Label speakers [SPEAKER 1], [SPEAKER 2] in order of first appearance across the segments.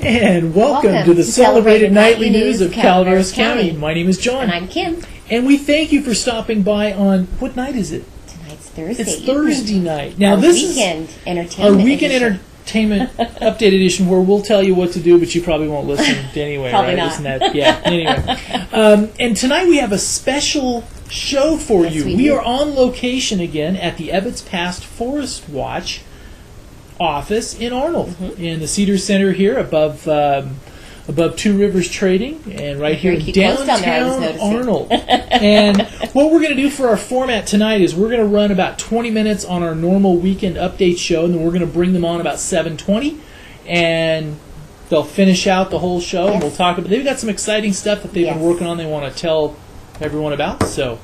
[SPEAKER 1] And welcome to the celebrated nightly news of Calaveras County. My name is John.
[SPEAKER 2] And I'm Kim.
[SPEAKER 1] And we thank you for stopping by on, what night is it?
[SPEAKER 2] Tonight's Thursday.
[SPEAKER 1] It's Thursday night. Now
[SPEAKER 2] our
[SPEAKER 1] this
[SPEAKER 2] weekend
[SPEAKER 1] is
[SPEAKER 2] entertainment
[SPEAKER 1] our weekend
[SPEAKER 2] edition.
[SPEAKER 1] entertainment update edition, where we'll tell you what to do, but you probably won't listen anyway.
[SPEAKER 2] Probably
[SPEAKER 1] right?
[SPEAKER 2] not.
[SPEAKER 1] Isn't that, yeah. Anyway, and tonight we have a special show for you. We are on location again at the Ebbets Pass Forest Watch office in Arnold, in the Cedar Center here above Two Rivers Trading, and right here downtown Arnold. And what we're going to do for our format tonight is we're going to run about 20 minutes on our normal weekend update show, and then we're going to bring them on about 7:20, and they'll finish out the whole show, and we'll talk about. They've got some exciting stuff that they've been working on. They want to tell everyone about. So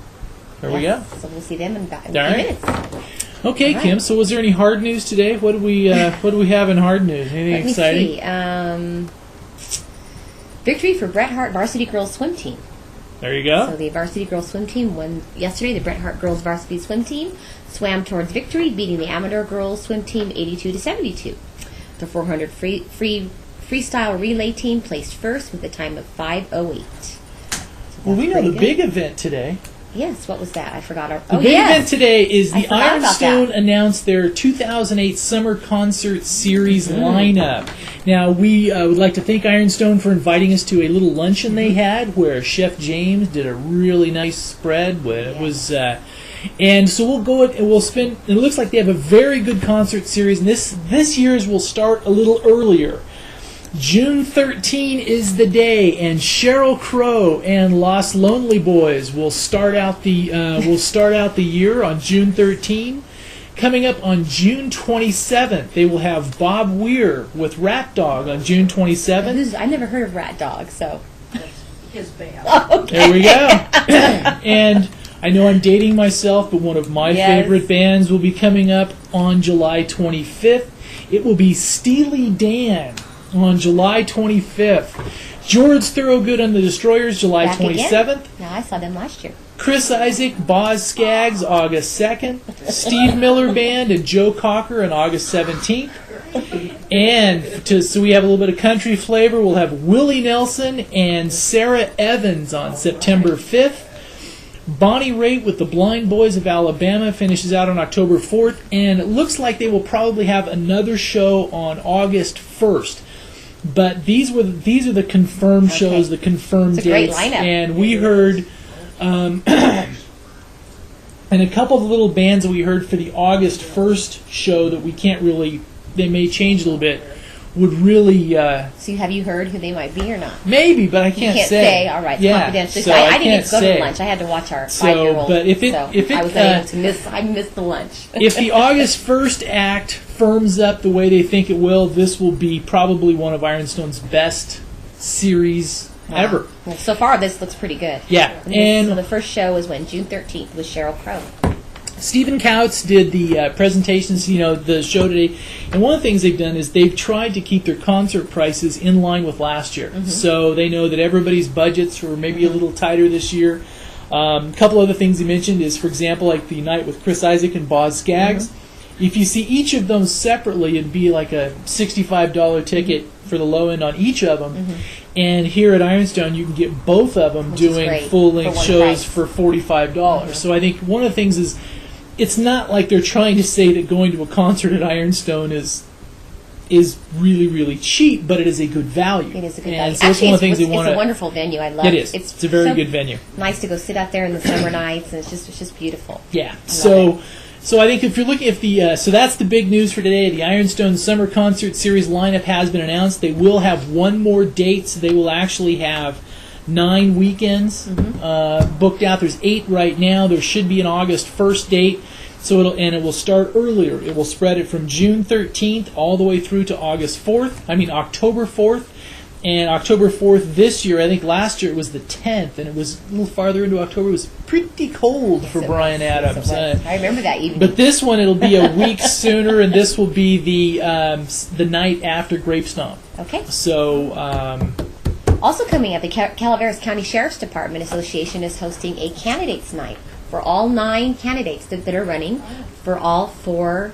[SPEAKER 1] there we go.
[SPEAKER 2] So we'll see them in about
[SPEAKER 1] 20
[SPEAKER 2] minutes.
[SPEAKER 1] Okay, Kim. So, was there any hard news today? What do we have in hard news? Anything exciting?
[SPEAKER 2] Let me see. Victory for Bret Hart Varsity Girls Swim Team.
[SPEAKER 1] There you go.
[SPEAKER 2] So the Varsity Girls Swim Team won yesterday. The Bret Hart Girls Varsity Swim Team swam towards victory, beating the Amateur Girls Swim Team 82-72. The 400 freestyle relay team placed first with a time of 5:08. So
[SPEAKER 1] well, we know the big event today.
[SPEAKER 2] Yes, what was that? I forgot.
[SPEAKER 1] The big event today is the Ironstone announced their 2008 Summer Concert Series lineup. Now, we would like to thank Ironstone for inviting us to a little luncheon they had where Chef James did a really nice spread. It was, and so we'll go and we'll spend. It looks like they have a very good concert series, and this year's will start a little earlier. June 13 is the day, and Sheryl Crow and Los Lonely Boys will start out the year on June 13. Coming up on June 27th, they will have Bob Weir with Rat Dog on June 27th.
[SPEAKER 2] I never heard of Rat Dog, so
[SPEAKER 3] his band.
[SPEAKER 2] Oh, okay.
[SPEAKER 1] There we go. And I know I'm dating myself, but one of my favorite bands will be coming up on July 25th. It will be Steely Dan on July 25th. George Thorogood and the Destroyers, July 27th.
[SPEAKER 2] No, I saw them last year.
[SPEAKER 1] Chris Isaac, Boz Skaggs, August 2nd. Steve Miller Band and Joe Cocker on August 17th. And so we have a little bit of country flavor, we'll have Willie Nelson and Sarah Evans on September 5th. Bonnie Raitt with the Blind Boys of Alabama finishes out on October 4th. And it looks like they will probably have another show on August 1st. But these are the confirmed shows, the confirmed dates.
[SPEAKER 2] Great lineup.
[SPEAKER 1] And we heard, and a couple of the little bands that we heard for the August 1st show that we can't really, they may change a little bit, would really...
[SPEAKER 2] So have you heard who they might be or not?
[SPEAKER 1] Maybe, but I can't say.
[SPEAKER 2] You can't say. All right, it's confidential.
[SPEAKER 1] So
[SPEAKER 2] I didn't get to go to lunch. I had to watch our 5-year-old.
[SPEAKER 1] But
[SPEAKER 2] I was able to miss. I missed the lunch.
[SPEAKER 1] If the August 1st act firms up the way they think it will, this will be probably one of Ironstone's best series ever.
[SPEAKER 2] Well, so far this looks pretty good.
[SPEAKER 1] Yeah,
[SPEAKER 2] so the first show was June 13th with Sheryl Crow.
[SPEAKER 1] Stephen Couts did the presentations, the show today, and one of the things they've done is they've tried to keep their concert prices in line with last year. So they know that everybody's budgets were maybe a little tighter this year. A couple other things he mentioned is, for example, like the night with Chris Isaac and Boz Skaggs. If you see each of them separately, it'd be like a $65 ticket for the low end on each of them. And here at Ironstone, you can get both of them doing full-length shows for $45. So I think one of the things is, it's not like they're trying to say that going to a concert at Ironstone is really, really cheap, but it is a good value.
[SPEAKER 2] It is a good
[SPEAKER 1] and
[SPEAKER 2] value.
[SPEAKER 1] So
[SPEAKER 2] actually,
[SPEAKER 1] one of the things
[SPEAKER 2] it's a wonderful venue. I love it.
[SPEAKER 1] It is. It's a very good venue.
[SPEAKER 2] Nice to go sit out there in the summer nights, and it's just beautiful.
[SPEAKER 1] Yeah. So I think if you're looking at so that's the big news for today. The Ironstone Summer Concert Series lineup has been announced. They will have one more date, so they will actually have 9 weekends booked out. There's 8 right now. There should be an August 1st date. So it will start earlier. It will spread it from June 13th all the way through to October 4th. And October 4th this year, I think last year it was the 10th, and it was a little farther into October. It was pretty cold for Bryan Adams.
[SPEAKER 2] Yes, I remember that evening.
[SPEAKER 1] But this one, it'll be a week sooner, and this will be the night after Grape Stomp.
[SPEAKER 2] Okay.
[SPEAKER 1] So...
[SPEAKER 2] also coming up, the Calaveras County Sheriff's Department Association is hosting a candidates night for all 9 candidates that are running for all 4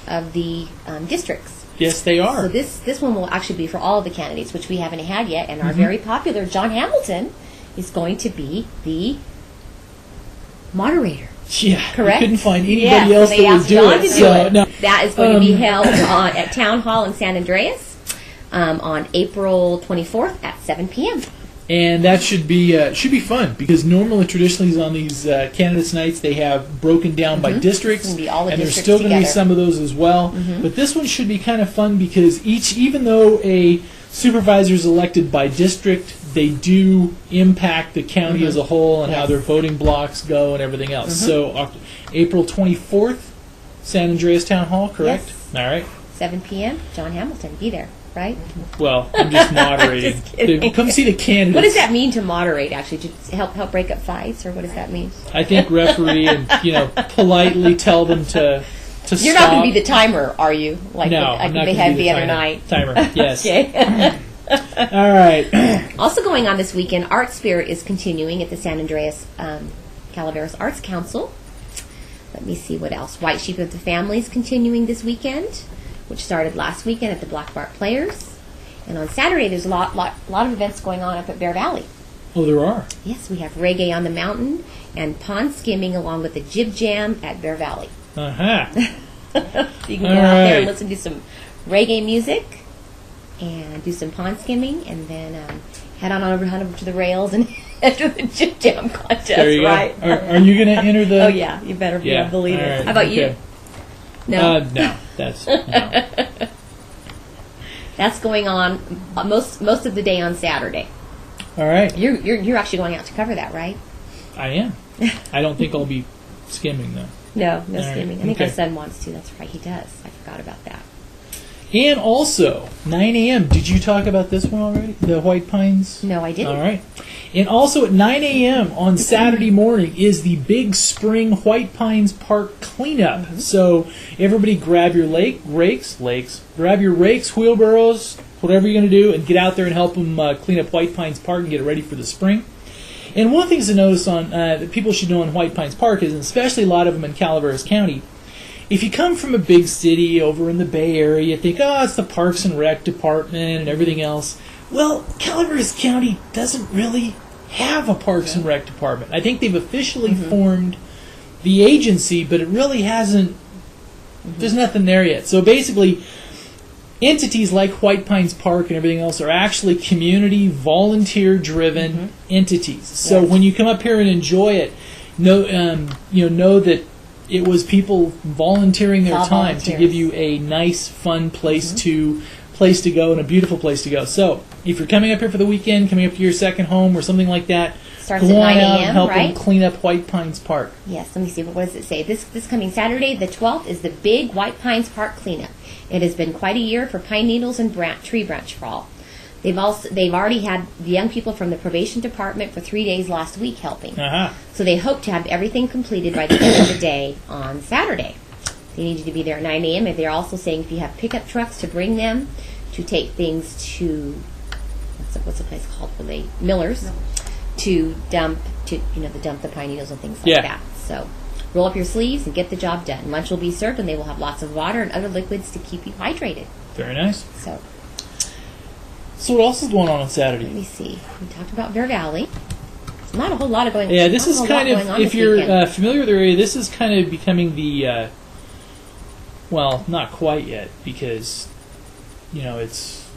[SPEAKER 2] of the districts.
[SPEAKER 1] Yes, they are.
[SPEAKER 2] So this one will actually be for all of the candidates, which we haven't had yet. And our very popular John Hamilton is going to be the moderator.
[SPEAKER 1] Yeah,
[SPEAKER 2] correct.
[SPEAKER 1] I couldn't find anybody else that would do
[SPEAKER 2] John
[SPEAKER 1] it.
[SPEAKER 2] To do it. No. That is going to be held at Town Hall in San Andreas on April 24th at 7 p.m.
[SPEAKER 1] And that should be fun because normally, traditionally, on these candidates' nights, they have broken down by districts,
[SPEAKER 2] be all the
[SPEAKER 1] and there's
[SPEAKER 2] districts
[SPEAKER 1] still going to be
[SPEAKER 2] together.
[SPEAKER 1] some of those as well. But this one should be kind of fun because even though a supervisor is elected by district, they do impact the county as a whole and how their voting blocks go and everything else. So April 24th, San Andreas Town Hall, correct?
[SPEAKER 2] Yes.
[SPEAKER 1] All right.
[SPEAKER 2] 7 p.m. John Hamilton, be there, right?
[SPEAKER 1] Well, I'm just moderating.
[SPEAKER 2] Just kidding.
[SPEAKER 1] Come see the candidates.
[SPEAKER 2] What does that mean to moderate? Actually, to help break up fights, or what does that mean?
[SPEAKER 1] I think referee and politely tell them to stop.
[SPEAKER 2] You're not going to be the timer, are you? Like
[SPEAKER 1] no, I'm not
[SPEAKER 2] they
[SPEAKER 1] gonna
[SPEAKER 2] had
[SPEAKER 1] be
[SPEAKER 2] the other
[SPEAKER 1] timer.
[SPEAKER 2] night.
[SPEAKER 1] Timer, yes.
[SPEAKER 2] Okay.
[SPEAKER 1] All right.
[SPEAKER 2] Also going on this weekend, Art Spirit is continuing at the San Andreas Calaveras Arts Council. Let me see what else. White Sheep of the Family is continuing this weekend, which started last weekend at the Black Bart Players. And on Saturday, there's a lot of events going on up at Bear Valley.
[SPEAKER 1] Oh, there are.
[SPEAKER 2] Yes, we have Reggae on the Mountain and Pond Skimming along with the Jib Jam at Bear Valley.
[SPEAKER 1] Uh-huh.
[SPEAKER 2] You can go
[SPEAKER 1] All
[SPEAKER 2] out there
[SPEAKER 1] right.
[SPEAKER 2] and listen to some reggae music and do some pond skimming, and then head on over to the rails and enter the Jib Jam contest,
[SPEAKER 1] There you
[SPEAKER 2] right?
[SPEAKER 1] go. Are you going to enter the...
[SPEAKER 2] Oh, yeah. You better be able to believe
[SPEAKER 1] all
[SPEAKER 2] it.
[SPEAKER 1] right,
[SPEAKER 2] How about
[SPEAKER 1] okay.
[SPEAKER 2] you? No?
[SPEAKER 1] No. No.
[SPEAKER 2] That's going on most of the day on Saturday.
[SPEAKER 1] All right.
[SPEAKER 2] You're actually going out to cover that, right?
[SPEAKER 1] I am. I don't think I'll be skimming, though.
[SPEAKER 2] No
[SPEAKER 1] All right,
[SPEAKER 2] skimming. I think
[SPEAKER 1] okay.
[SPEAKER 2] our son wants to. That's right. He does. I forgot about that.
[SPEAKER 1] And also, 9 a.m. Did you talk about this one already? The White Pines?
[SPEAKER 2] No, I didn't.
[SPEAKER 1] All right. And also at 9 a.m. on Saturday morning is the Big Spring White Pines Park cleanup. So everybody grab your grab your rakes, wheelbarrows, whatever you're going to do, and get out there and help them clean up White Pines Park and get it ready for the spring. And one thing to notice on that people should know in White Pines Park is, and especially a lot of them in Calaveras County, if you come from a big city over in the Bay Area, you think, oh, it's the Parks and Rec Department and everything else. Well, Calaveras County doesn't really have a Parks and Rec Department. I think they've officially formed the agency, but it really hasn't, there's nothing there yet. So basically, entities like White Pines Park and everything else are actually community, volunteer-driven entities. So when you come up here and enjoy it, know that it was people volunteering their time to give you a nice, fun place to go and a beautiful place to go. So if you're coming up here for the weekend, coming up to your second home or something like that,
[SPEAKER 2] Starts
[SPEAKER 1] go
[SPEAKER 2] at
[SPEAKER 1] on
[SPEAKER 2] 9
[SPEAKER 1] out and
[SPEAKER 2] a.m.,
[SPEAKER 1] help
[SPEAKER 2] right?
[SPEAKER 1] them clean up White Pines Park.
[SPEAKER 2] Yes, let me see. What does it say? This coming Saturday, the 12th, is the big White Pines Park cleanup. It has been quite a year for pine needles and tree branch fall. They've already had the young people from the probation department for 3 days last week helping.
[SPEAKER 1] Uh-huh.
[SPEAKER 2] So they hope to have everything completed by the end of the day on Saturday. They need you to be there at 9 a.m. And they're also saying if you have pickup trucks to bring them to take things to what's the place called where they Millers to dump the pine needles and things like that. So roll up your sleeves and get the job done. Lunch will be served and they will have lots of water and other liquids to keep you hydrated.
[SPEAKER 1] Very nice.
[SPEAKER 2] So
[SPEAKER 1] what else is going on Saturday?
[SPEAKER 2] let me see. We talked about Bear Valley. There's not a whole lot of going on.
[SPEAKER 1] Yeah, this is kind of, if you're familiar with the area, this is kind of becoming the, well, not quite yet, because, it's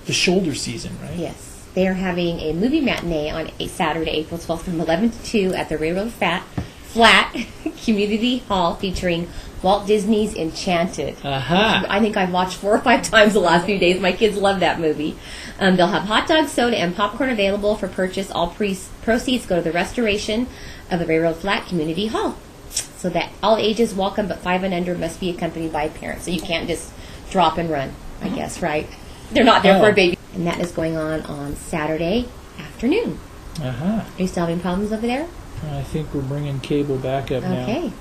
[SPEAKER 1] the shoulder season, right?
[SPEAKER 2] Yes. They are having a movie matinee on Saturday, April 12th from 11 to 2 at the Railroad Flat Community Hall featuring Walt Disney's Enchanted.
[SPEAKER 1] Aha.
[SPEAKER 2] I think I've watched 4 or 5 times the last few days. My kids love that movie. They'll have hot dogs, soda, and popcorn available for purchase. All proceeds go to the restoration of the Railroad Flat Community Hall. So that all ages welcome, but 5 and under must be accompanied by a parent. So you can't just drop and run, I guess, right? They're not there for a baby. And that is going on Saturday afternoon.
[SPEAKER 1] Uh-huh.
[SPEAKER 2] Are you still having problems over there?
[SPEAKER 1] I think we're bringing cable back up now.
[SPEAKER 2] Okay.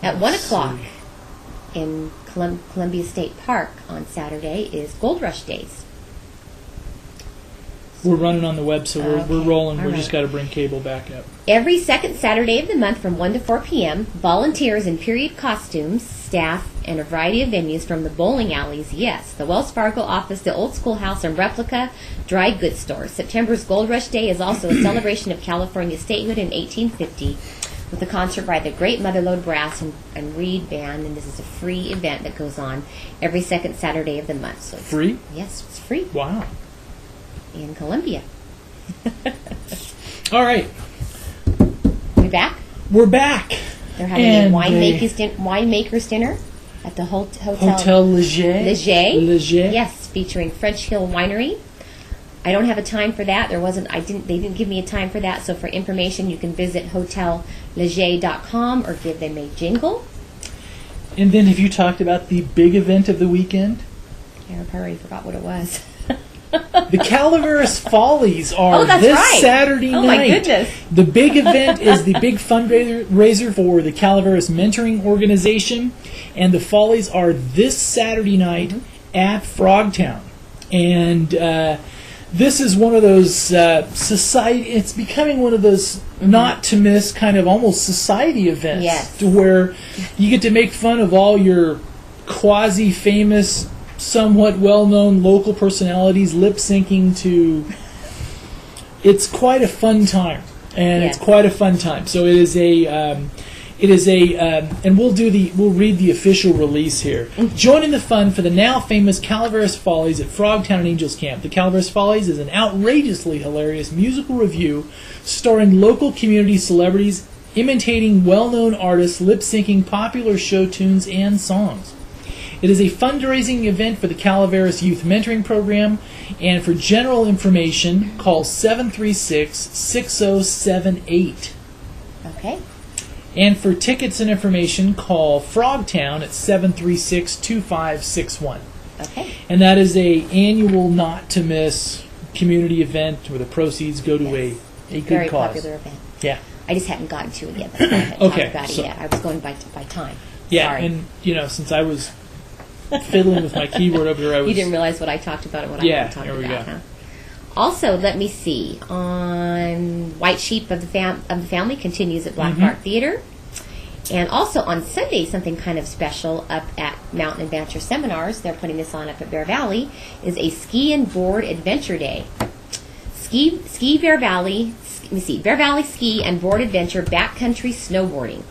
[SPEAKER 2] At 1 o'clock in Columbia State Park on Saturday is Gold Rush Days.
[SPEAKER 1] We're running on the web, so we're
[SPEAKER 2] Okay.
[SPEAKER 1] rolling.
[SPEAKER 2] All
[SPEAKER 1] We
[SPEAKER 2] right.
[SPEAKER 1] just got to bring cable back up.
[SPEAKER 2] Every second Saturday of the month from 1 to 4 p.m., volunteers in period costumes staff, and a variety of venues from the bowling alleys, yes, the Wells Fargo office, the Old Schoolhouse, and replica dry goods stores. September's Gold Rush Day is also a celebration of California's statehood in 1850 with a concert by the Great Motherlode Brass and Reed Band, and this is a free event that goes on every second Saturday of the month. So it's
[SPEAKER 1] free?
[SPEAKER 2] Yes, it's free.
[SPEAKER 1] Wow.
[SPEAKER 2] In Columbia.
[SPEAKER 1] All right.
[SPEAKER 2] We back?
[SPEAKER 1] We're back.
[SPEAKER 2] They're having a winemaker's dinner at the Hotel
[SPEAKER 1] Leger.
[SPEAKER 2] Leger. Yes, featuring French Hill Winery. I don't have a time for that. They didn't give me a time for that. So for information, you can visit hotelleger.com or give them a jingle.
[SPEAKER 1] And then have you talked about the big event of the weekend?
[SPEAKER 2] Yeah, I already forgot what it was.
[SPEAKER 1] The Calaveras Follies are Saturday night.
[SPEAKER 2] Oh my goodness.
[SPEAKER 1] The big event is the big fundraiser for the Calaveras Mentoring Organization, and the Follies are this Saturday night at Frogtown. And this is one of those it's becoming one of those not to miss kind of almost society events.
[SPEAKER 2] Yes.
[SPEAKER 1] To where you get to make fun of all your quasi-famous, somewhat well-known local personalities lip-syncing to... It's quite a fun time. And
[SPEAKER 2] Yes.
[SPEAKER 1] it's quite a fun time. So it is and we'll read the official release here. Join in the fun for the now famous Calaveras Follies at Frogtown and Angels Camp. The Calaveras Follies is an outrageously hilarious musical revue starring local community celebrities imitating well-known artists, lip-syncing popular show tunes and songs. It is a fundraising event for the Calaveras Youth Mentoring Program, and for general information, call 736-6078.
[SPEAKER 2] Okay.
[SPEAKER 1] And for tickets and information, call Frogtown at 736-2561.
[SPEAKER 2] Okay.
[SPEAKER 1] And that is a annual not-to-miss community event where the proceeds go to a good
[SPEAKER 2] Very
[SPEAKER 1] cause.
[SPEAKER 2] popular event.
[SPEAKER 1] Yeah.
[SPEAKER 2] I just hadn't gotten to it yet. That's why I hadn't talked about it yet. I was going by time.
[SPEAKER 1] Yeah,
[SPEAKER 2] Sorry.
[SPEAKER 1] and since I was fiddling with my keyboard over there,
[SPEAKER 2] You didn't realize what I talked about and what I hadn't talked
[SPEAKER 1] there we
[SPEAKER 2] about,
[SPEAKER 1] go.
[SPEAKER 2] huh? Also, let me see. On White Sheep of the Family continues at Black Park Theater. And also on Sunday, something kind of special up at Mountain Adventure Seminars, they're putting this on up at Bear Valley, is a ski and board adventure day. Bear Valley Ski and Board Adventure Backcountry Snowboarding.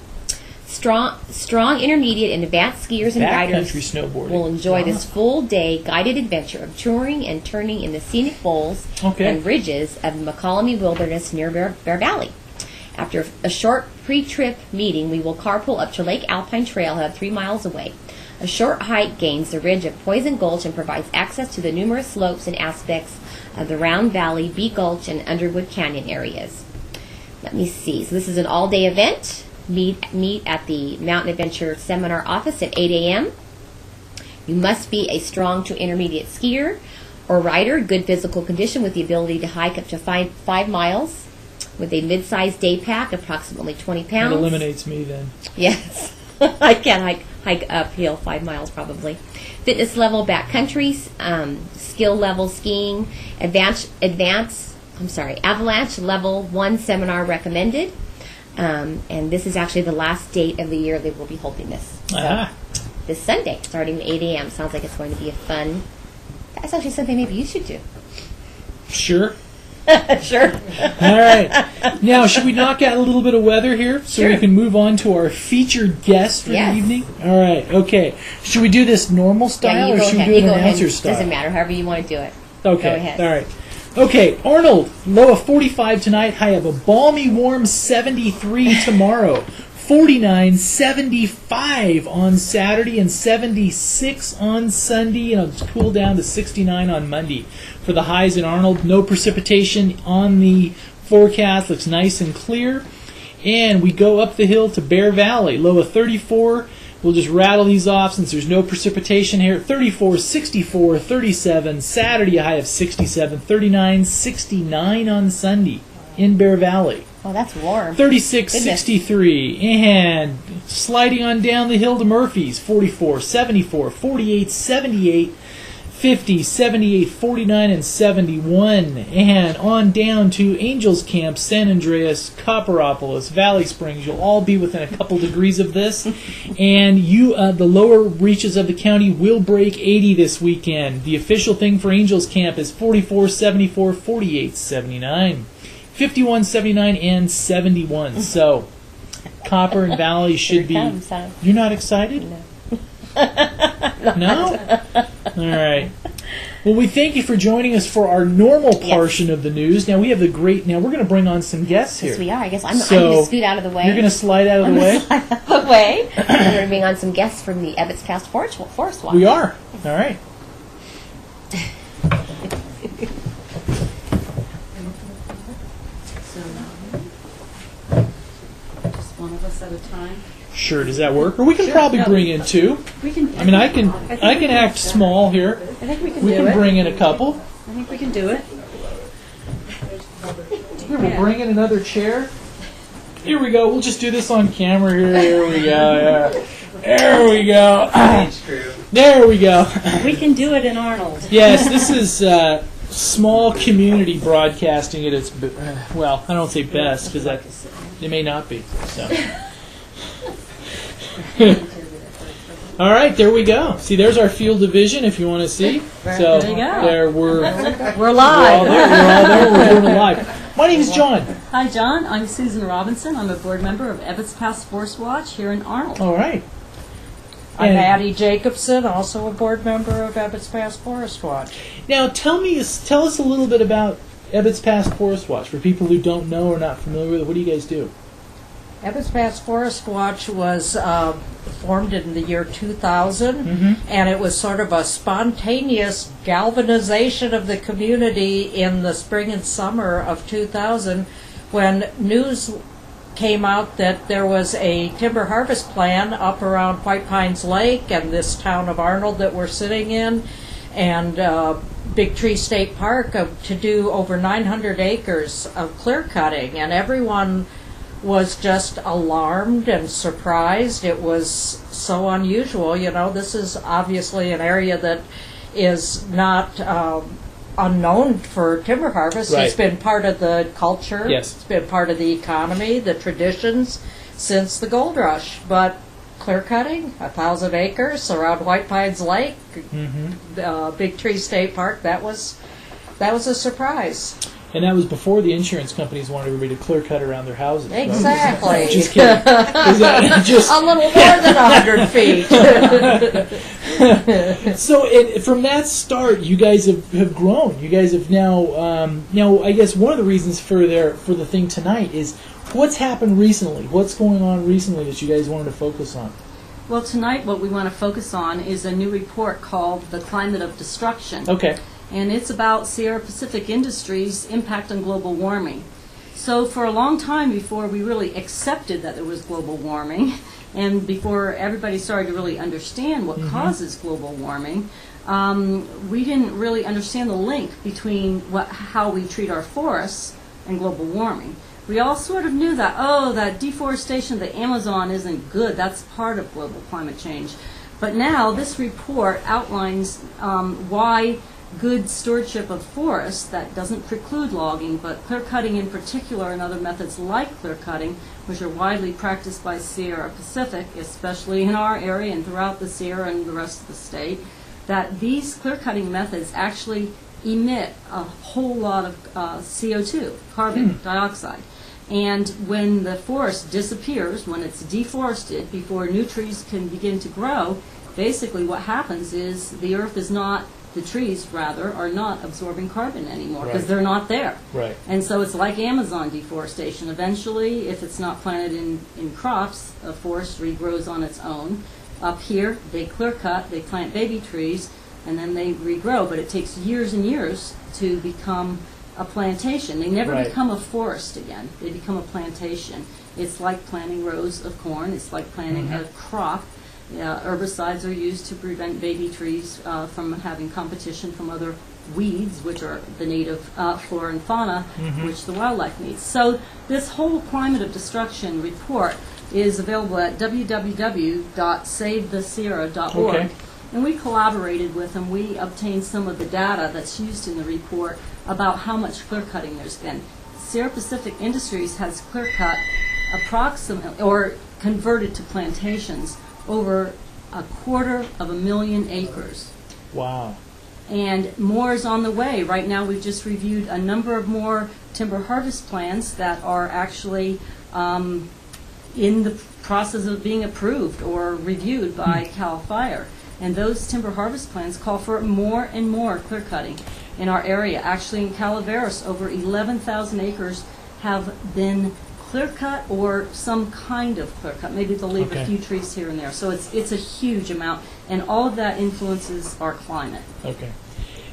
[SPEAKER 2] Strong intermediate and advanced skiers and riders will enjoy this full-day guided adventure of touring and turning in the scenic bowls and ridges of the McCallamy Wilderness near Bear Valley. After a short pre-trip meeting, we will carpool up to Lake Alpine Trailhead 3 miles away. A short hike gains the ridge of Poison Gulch and provides access to the numerous slopes and aspects of the Round Valley, Bee Gulch, and Underwood Canyon areas. Let me see. So this is an all-day event. Meet at the Mountain Adventure Seminar office at 8 a.m. You must be a strong to intermediate skier or rider, good physical condition with the ability to hike up to 5 miles with a mid-sized day pack, approximately 20 pounds.
[SPEAKER 1] That eliminates me then.
[SPEAKER 2] Yes. I can't hike uphill 5 miles probably. Fitness level backcountry, skill level skiing, avalanche level 1 seminar recommended. And this is actually the last date of the year they will be holding this. So, this Sunday, starting at 8 a.m. Sounds like it's going to be a fun... That's actually something maybe you should do.
[SPEAKER 1] Sure.
[SPEAKER 2] Sure.
[SPEAKER 1] All right. Now, should we knock out a little bit of weather here so we can move on to our featured guest for the evening? All right. Okay. Should we do this normal style or should we do it announcer style?
[SPEAKER 2] Doesn't matter. However you want to do it.
[SPEAKER 1] Okay.
[SPEAKER 2] Go ahead.
[SPEAKER 1] All right. Okay, Arnold, low of 45 tonight, high of a balmy, warm 73 tomorrow, 49, 75 on Saturday, and 76 on Sunday, and it'll cool down to 69 on Monday. For the highs in Arnold, no precipitation on the forecast, looks nice and clear. And we go up the hill to Bear Valley, low of 34. We'll just rattle these off since there's no precipitation here. 34, 64, 37. Saturday, a high of 67. 39, 69 on Sunday in Bear Valley.
[SPEAKER 2] Oh, that's warm.
[SPEAKER 1] 36, 63. And sliding on down the hill to Murphy's. 44, 74, 48, 78. 50, 78, 49, and 71. And on down to Angels Camp, San Andreas, Copperopolis, Valley Springs. You'll all be within a couple degrees of this. And the lower reaches of the county will break 80 this weekend. The official thing for Angels Camp is 44, 74, 48, 79, 51, 79, and 71. So, Copper and Valley should be... You're not excited?
[SPEAKER 2] No.
[SPEAKER 1] No? All right. Well, we thank you for joining us for our normal portion of the news. Now, we have Now, we're going to bring on some guests here.
[SPEAKER 2] Yes, we are. I guess I'm going to scoot out of the way.
[SPEAKER 1] You're going to slide out of the way?
[SPEAKER 2] Slide out of the way. We're going to bring on some guests from the Ebbets Pass Forest Watch.
[SPEAKER 1] We are. All right.
[SPEAKER 3] Just one of us at a time.
[SPEAKER 1] Sure, does that work? Or we can probably bring in two.
[SPEAKER 3] We can.
[SPEAKER 1] I mean, I can act small here.
[SPEAKER 3] I think we can
[SPEAKER 1] We
[SPEAKER 3] do
[SPEAKER 1] can
[SPEAKER 3] it.
[SPEAKER 1] bring in a couple.
[SPEAKER 3] I think we can do it.
[SPEAKER 1] Here, we'll bring in another chair. Here we go. We'll just do this on camera here. Here we go. Yeah. There we go. There we go.
[SPEAKER 3] We can do it in Arnold.
[SPEAKER 1] Yes, this is small community broadcasting at its well, I don't say best because it may not be. So. All right, there we go. See, there's our field division if you want to see. So
[SPEAKER 3] There you go.
[SPEAKER 1] there we're
[SPEAKER 3] We're
[SPEAKER 1] all
[SPEAKER 3] live.
[SPEAKER 1] there. We're all there. We're doing it live. My name is John.
[SPEAKER 4] Hi, John. I'm Susan Robinson. I'm a board member of Ebbets Pass Forest Watch here in Arnold.
[SPEAKER 1] All right.
[SPEAKER 5] I'm
[SPEAKER 1] And
[SPEAKER 5] Addie Jacobson, also a board member of Ebbets Pass Forest Watch.
[SPEAKER 1] now tell us a little bit about Ebbets Pass Forest Watch for people who don't know or not familiar with it. What do you guys do?
[SPEAKER 5] Ebbets Pass Forest Watch was formed in the year 2000, and it was sort of a spontaneous galvanization of the community in the spring and summer of 2000 when news came out that there was a timber harvest plan up around White Pines Lake and this town of Arnold that we're sitting in, and Big Tree State Park to do over 900 acres of clear cutting, and everyone was just alarmed and surprised. It was so unusual. You know, this is obviously an area that is not unknown for timber harvest.
[SPEAKER 1] Right.
[SPEAKER 5] It's been part of the culture.
[SPEAKER 1] Yes.
[SPEAKER 5] It's been part of the economy, the traditions since the gold rush. But clear cutting, 1,000 acres around White Pines Lake, Big Tree State Park, that was a surprise.
[SPEAKER 1] And that was before the insurance companies wanted everybody to clear cut around their houses. Right?
[SPEAKER 5] Exactly.
[SPEAKER 1] Just kidding. Is that just
[SPEAKER 5] A little more than 100 feet.
[SPEAKER 1] So from that start, you guys have grown. You guys have now. I guess one of the reasons for the thing tonight is what's happened recently. What's going on recently that you guys wanted to focus on?
[SPEAKER 4] Well, tonight what we want to focus on is a new report called The Climate of Destruction.
[SPEAKER 1] Okay.
[SPEAKER 4] And it's about Sierra Pacific Industries' impact on global warming. So for a long time before we really accepted that there was global warming, and before everybody started to really understand what causes global warming, we didn't really understand the link between how we treat our forests and global warming. We all sort of knew that, that deforestation of the Amazon isn't good. That's part of global climate change. But now this report outlines why good stewardship of forests, that doesn't preclude logging, but clear cutting in particular and other methods like clear cutting, which are widely practiced by Sierra Pacific, especially in our area and throughout the Sierra and the rest of the state, that these clear cutting methods actually emit a whole lot of CO2, carbon dioxide. And when the forest disappears, when it's deforested, before new trees can begin to grow, basically what happens is the earth is not, the trees rather, are not absorbing carbon anymore because they're not there.
[SPEAKER 1] Right.
[SPEAKER 4] And so it's like Amazon deforestation. Eventually, if it's not planted in crops, a forest regrows on its own. Up here, they clear cut, they plant baby trees, and then they regrow. But it takes years and years to become a plantation. They never become a forest again. They become a plantation. It's like planting rows of corn. It's like planting a crop. Herbicides are used to prevent baby trees from having competition from other weeds, which are the native flora and fauna, which the wildlife needs. So this whole climate of destruction report is available at www.savethesierra.org.
[SPEAKER 1] Okay.
[SPEAKER 4] And we collaborated with them. We obtained some of the data that's used in the report about how much clear cutting there's been. Sierra Pacific Industries has clear cut approximately, or converted to plantations, over 250,000 acres.
[SPEAKER 1] Wow.
[SPEAKER 4] And more is on the way. Right now we've just reviewed a number of more timber harvest plans that are actually in the process of being approved or reviewed by CAL FIRE. And those timber harvest plans call for more and more clear cutting in our area. Actually in Calaveras, over 11,000 acres have been clear cut or some kind of clear cut. Maybe they'll leave a few trees here and there. So it's a huge amount, and all of that influences our climate.
[SPEAKER 1] Okay.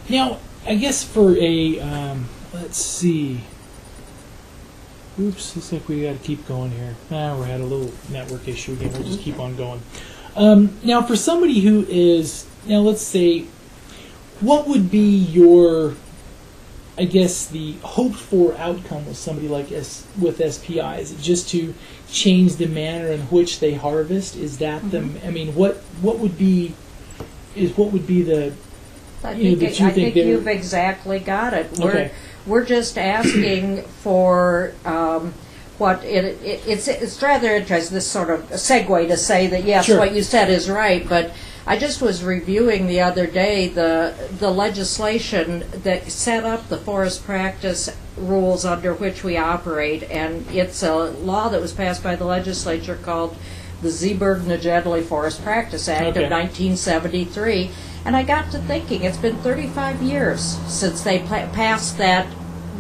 [SPEAKER 1] Now, I guess for a, let's see. Oops, looks like we got to keep going here. We had a little network issue again. We'll just keep on going. Now, for somebody who is, now let's say, what would be your, I guess, the hoped for outcome with somebody like with SPI? Is it just to change the manner in which they harvest? Is that the, I mean, what would be the,
[SPEAKER 5] I think you've exactly got it. We're just asking for what it's rather interesting, this sort of segue to say that yes, what you said is right, but I just was reviewing the other day the legislation that set up the forest practice rules under which we operate, and it's a law that was passed by the legislature called the Zeeberg-Najedli Forest Practice Act of 1973. And I got to thinking, it's been 35 years since they passed that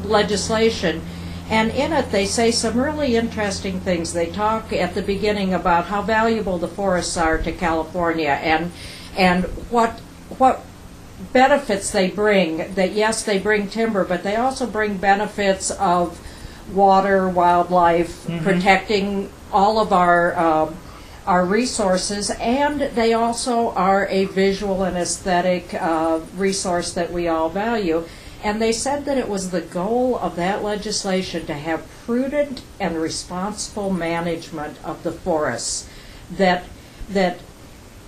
[SPEAKER 5] legislation. And in it, they say some really interesting things. They talk at the beginning about how valuable the forests are to California and what benefits they bring. That yes, they bring timber, but they also bring benefits of water, wildlife, protecting all of our resources, and they also are a visual and aesthetic resource that we all value. And they said that it was the goal of that legislation to have prudent and responsible management of the forests that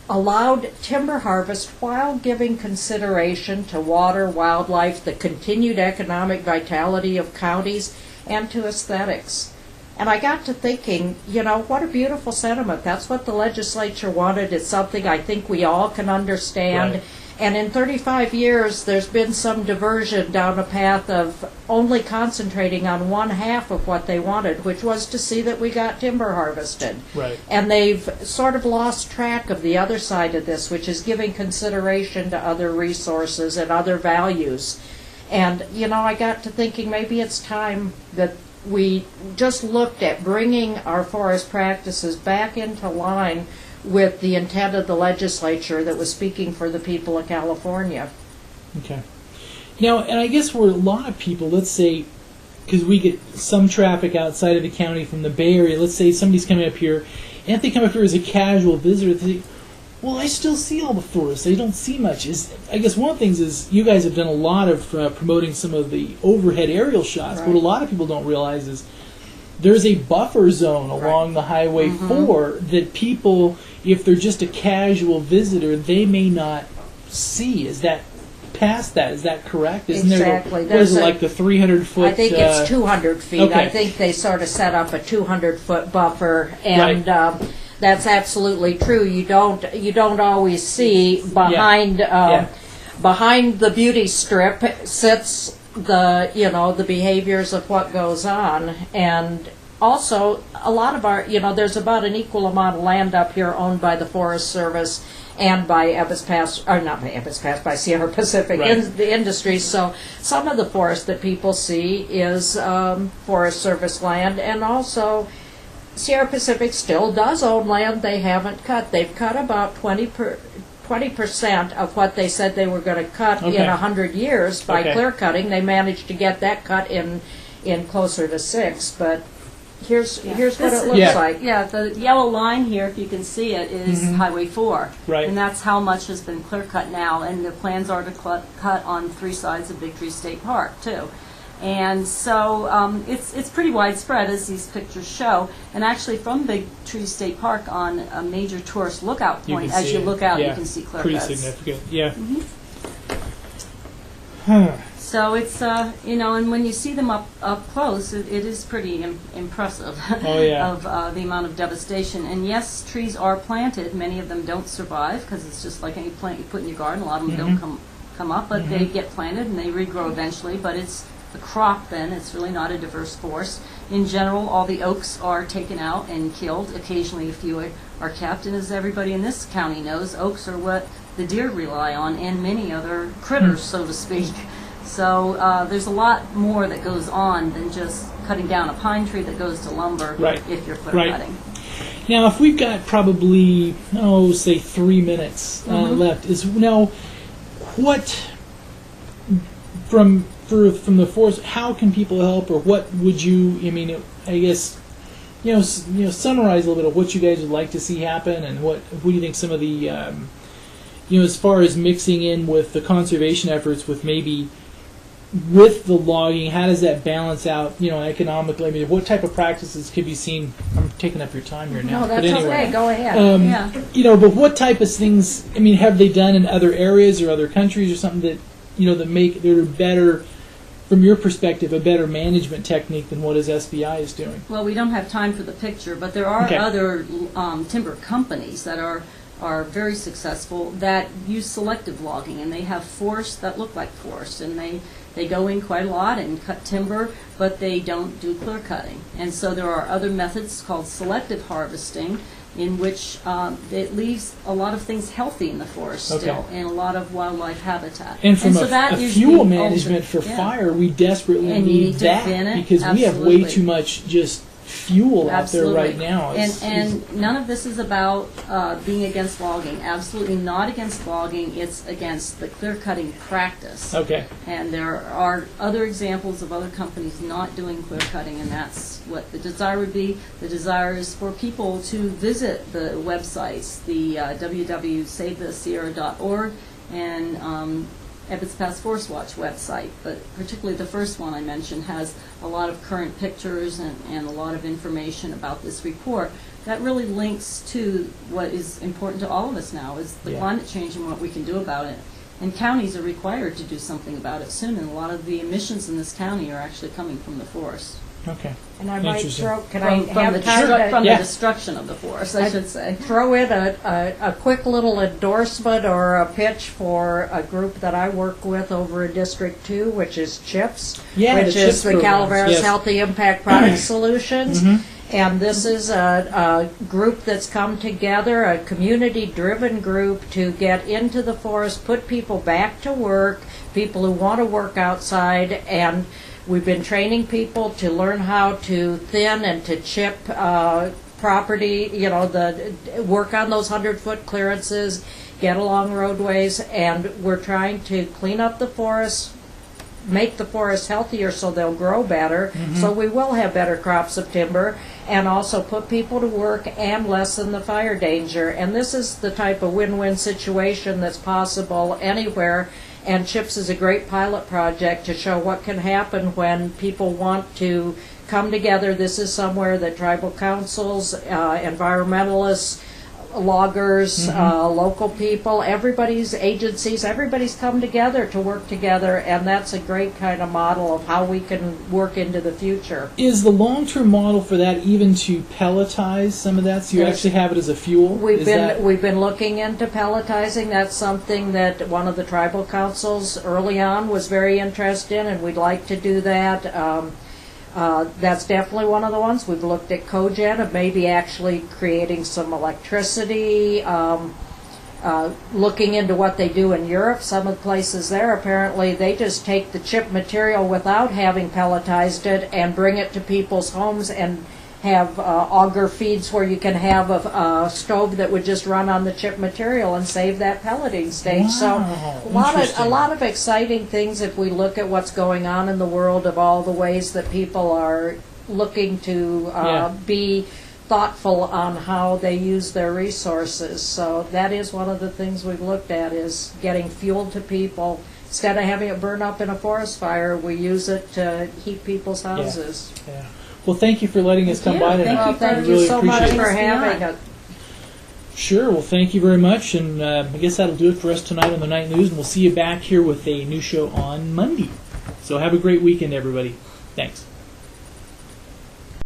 [SPEAKER 5] allowed timber harvest while giving consideration to water, wildlife, the continued economic vitality of counties, and to aesthetics. And I got to thinking, you know, what a beautiful sentiment. That's what the legislature wanted. It's something I think we all can understand. Right. And in 35 years, there's been some diversion down a path of only concentrating on one half of what they wanted, which was to see that we got timber harvested.
[SPEAKER 1] Right.
[SPEAKER 5] And they've sort of lost track of the other side of this, which is giving consideration to other resources and other values. And, you know, I got to thinking maybe it's time that we just looked at bringing our forest practices back into line with the intent of the legislature that was speaking for the people of California.
[SPEAKER 1] Okay. Now, and I guess where a lot of people, let's say, because we get some traffic outside of the county from the Bay Area, let's say somebody's coming up here, and if they come up here as a casual visitor, they say, well, I still see all the forests. I don't see much. I guess one of the things is you guys have done a lot of promoting some of the overhead aerial shots. Right. What a lot of people don't realize is there's a buffer zone along the Highway 4 that people, if they're just a casual visitor, they may not see. Is that past that? Is that correct? Isn't
[SPEAKER 5] exactly.
[SPEAKER 1] What is it, like the 300-foot?
[SPEAKER 5] I think it's 200 feet.
[SPEAKER 1] Okay.
[SPEAKER 5] I think they sort of set up a 200-foot buffer, and that's absolutely true. You don't always see behind behind the beauty strip sits the behaviors of what goes on. And also a lot of our there's about an equal amount of land up here owned by the Forest Service and by by Sierra Pacific Industries. So some of the forest that people see is Forest Service land, and also Sierra Pacific still does own land they haven't cut. They've cut about 20% of what they said they were going to cut in 100 years by clear cutting. They managed to get that cut in closer to 6, but here's what it looks like.
[SPEAKER 4] Yeah, the yellow line here, if you can see it, is Highway 4.
[SPEAKER 1] Right.
[SPEAKER 4] And that's how much has been clear cut now, and the plans are to cut on 3 sides of Victory State Park, too. And so it's pretty widespread, as these pictures show. And actually, from Big Tree State Park on a major tourist lookout point, as you look out, you can see clear cuts.
[SPEAKER 1] Pretty significant, yeah.
[SPEAKER 4] So it's, and when you see them up close, it is pretty impressive of the amount of devastation. And yes, trees are planted. Many of them don't survive because it's just like any plant you put in your garden. A lot of them don't come up, but they get planted and they regrow eventually. But it's the crop then. It's really not a diverse forest. In general, all the oaks are taken out and killed. Occasionally a few are kept. And as everybody in this county knows, oaks are what the deer rely on and many other critters, so to speak. So there's a lot more that goes on than just cutting down a pine tree that goes to lumber if you're clear cutting.
[SPEAKER 1] Now, if we've got probably, say 3 minutes left, what from the forest, how can people help, or what would you, I guess, summarize a little bit of what you guys would like to see happen, and what do you think some of the, as far as mixing in with the conservation efforts with maybe with the logging, how does that balance out, economically? What type of practices could be seen? I'm taking up your time here now.
[SPEAKER 5] No, that's okay. Go ahead.
[SPEAKER 1] But what type of things, have they done in other areas or other countries or something that, that are better, from your perspective, a better management technique than what SBI is doing?
[SPEAKER 4] Well, we don't have time for the picture, but there are other timber companies that are very successful that use selective logging, and they have forests that look like forests, and they go in quite a lot and cut timber, but they don't do clear cutting. And so there are other methods called selective harvesting, in which it leaves a lot of things healthy in the forest still, and a lot of wildlife habitat.
[SPEAKER 1] And from a fuel management for fire, we desperately need that, because we have way too much just fuel out there right now.
[SPEAKER 4] And none of this is about being against logging. Absolutely not against logging. It's against the clear-cutting practice.
[SPEAKER 1] Okay.
[SPEAKER 4] And there are other examples of other companies not doing clear-cutting, and that's what the desire would be. The desire is for people to visit the websites, the www.savethesierra.org and Ebbets Pass Forest Watch website, but particularly the first one I mentioned has a lot of current pictures and a lot of information about this report that really links to what is important to all of us now, is the climate change and what we can do about it. And counties are required to do something about it soon, and a lot of the emissions in this county are actually coming from the forest.
[SPEAKER 1] Okay.
[SPEAKER 5] And I might throw,
[SPEAKER 4] from the destruction of the forest, I should say.
[SPEAKER 5] Throw in a quick little endorsement or a pitch for a group that I work with over in District 2, which is CHIPS, which is the Calaveras Healthy Impact Product Solutions. And this is a group that's come together, a community-driven group to get into the forest, put people back to work, people who want to work outside, and we've been training people to learn how to thin and to chip property, work on those 100-foot clearances, get along roadways, and we're trying to clean up the forests, make the forests healthier so they'll grow better, so we will have better crops of timber, and also put people to work and lessen the fire danger. And this is the type of win-win situation that's possible anywhere. And CHIPS is a great pilot project to show what can happen when people want to come together. This is somewhere that tribal councils, environmentalists, loggers, local people, everybody's agencies, everybody's come together to work together, and that's a great kind of model of how we can work into the future.
[SPEAKER 1] Is the long-term model for that even to pelletize some of that, so you actually have it as a fuel?
[SPEAKER 5] We've been looking into pelletizing. That's something that one of the tribal councils early on was very interested in, and we'd like to do that. That's definitely one of the ones. We've looked at cogen of maybe actually creating some electricity, looking into what they do in Europe. Some of the places there, apparently, they just take the chip material without having pelletized it and bring it to people's homes and have auger feeds where you can have a stove that would just run on the chip material and save that pelleting stage.
[SPEAKER 1] Wow.
[SPEAKER 5] So a lot of exciting things if we look at what's going on in the world, of all the ways that people are looking to be thoughtful on how they use their resources. So that is one of the things we've looked at, is getting fuel to people, instead of having it burn up in a forest fire, we use it to heat people's houses.
[SPEAKER 1] Yeah. Well, thank you for letting us come by tonight.
[SPEAKER 5] Well, thank
[SPEAKER 1] I
[SPEAKER 5] you
[SPEAKER 1] really
[SPEAKER 5] so
[SPEAKER 1] appreciate
[SPEAKER 5] much
[SPEAKER 1] it.
[SPEAKER 5] for having it.
[SPEAKER 1] Sure. Well, thank you very much, and I guess that'll do it for us tonight on the Night News, and we'll see you back here with a new show on Monday. So have a great weekend, everybody. Thanks.